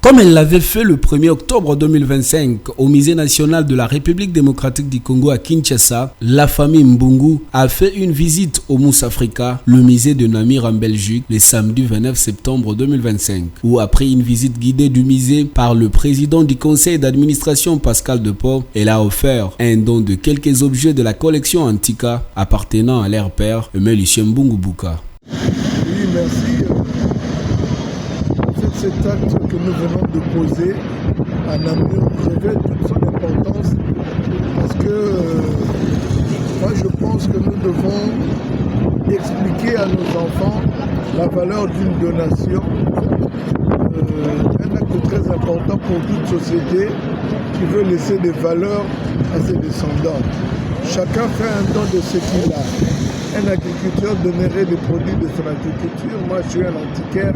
Comme elle l'avait fait le 1er octobre 2025 au Musée national de la République démocratique du Congo à Kinshasa, la famille Mbungu a fait une visite au Moussa Africa, le musée de Namur en Belgique, le samedi 29 septembre 2025, où après une visite guidée du musée par le président du conseil d'administration Pascal Deport, elle a offert un don de quelques objets de la collection Antika appartenant à leur père, Lucien Mbungu Bouka. Oui, merci. Cet acte que nous venons de poser à Namur revêt toute son importance parce que moi je pense que nous devons expliquer à nos enfants la valeur d'une donation, un acte très important pour toute société qui veut laisser des valeurs à ses descendants. Chacun fait un don de ce qu'il a. Un agriculteur donnerait des produits de son agriculture, moi je suis un antiquaire.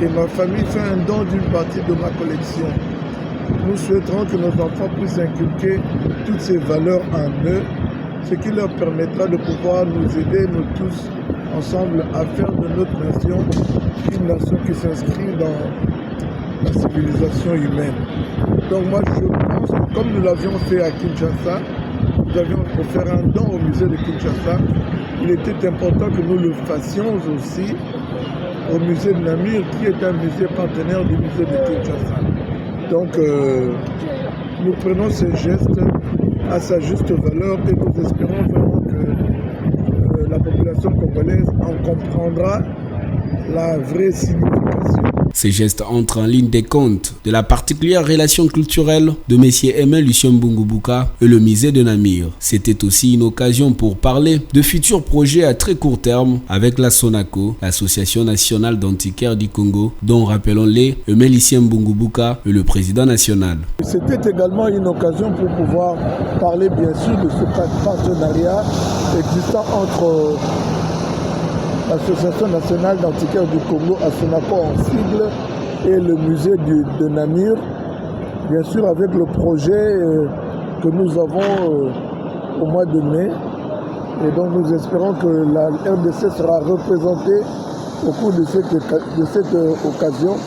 Et ma famille fait un don d'une partie de ma collection. Nous souhaiterons que nos enfants puissent inculquer toutes ces valeurs en eux, ce qui leur permettra de pouvoir nous aider, nous tous, ensemble, à faire de notre nation une nation qui s'inscrit dans la civilisation humaine. Donc moi, je pense que comme nous l'avions fait à Kinshasa, nous avions offert un don au musée de Kinshasa, il était important que nous le fassions aussi au musée de Namur, qui est un musée partenaire du musée de Kinshasa. Donc, nous prenons ces gestes à sa juste valeur et nous espérons vraiment que la population congolaise en comprendra la vraie signification. Ces gestes entrent en ligne des comptes de la particulière relation culturelle de M. Lucien Mbungu Bouka et le musée de Namur. C'était aussi une occasion pour parler de futurs projets à très court terme avec la SONACO, l'Association nationale d'antiquaires du Congo, dont rappelons-les, M. Lucien Mbungu Bouka est le président national. C'était également une occasion pour pouvoir parler bien sûr de ce partenariat existant entre l'Association nationale d'antiquaires du Congo, SONACO en sigle, et le musée de Namur, bien sûr avec le projet que nous avons au mois de mai. Et donc nous espérons que la RDC sera représentée au cours de cette occasion,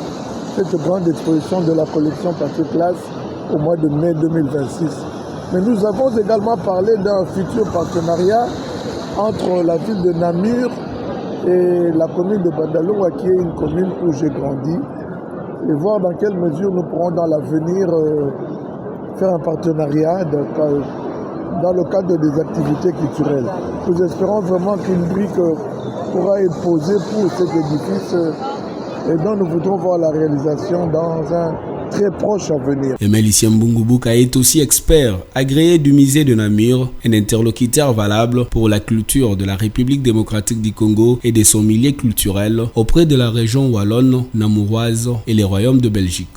cette grande exposition de la collection Papier Classe au mois de mai 2026. Mais nous avons également parlé d'un futur partenariat entre la ville de Namur et la commune de Badalongwa, qui est une commune où j'ai grandi, et voir dans quelle mesure nous pourrons dans l'avenir faire un partenariat dans le cadre des activités culturelles. Nous espérons vraiment qu'une brique pourra être posée pour cet édifice et dont nous voudrons voir la réalisation dans un très proche avenir. Lucien Mbungu Bouka est aussi expert agréé du musée de Namur, un interlocuteur valable pour la culture de la République démocratique du Congo et de son milieu culturel auprès de la région wallonne, namuroise et les royaumes de Belgique.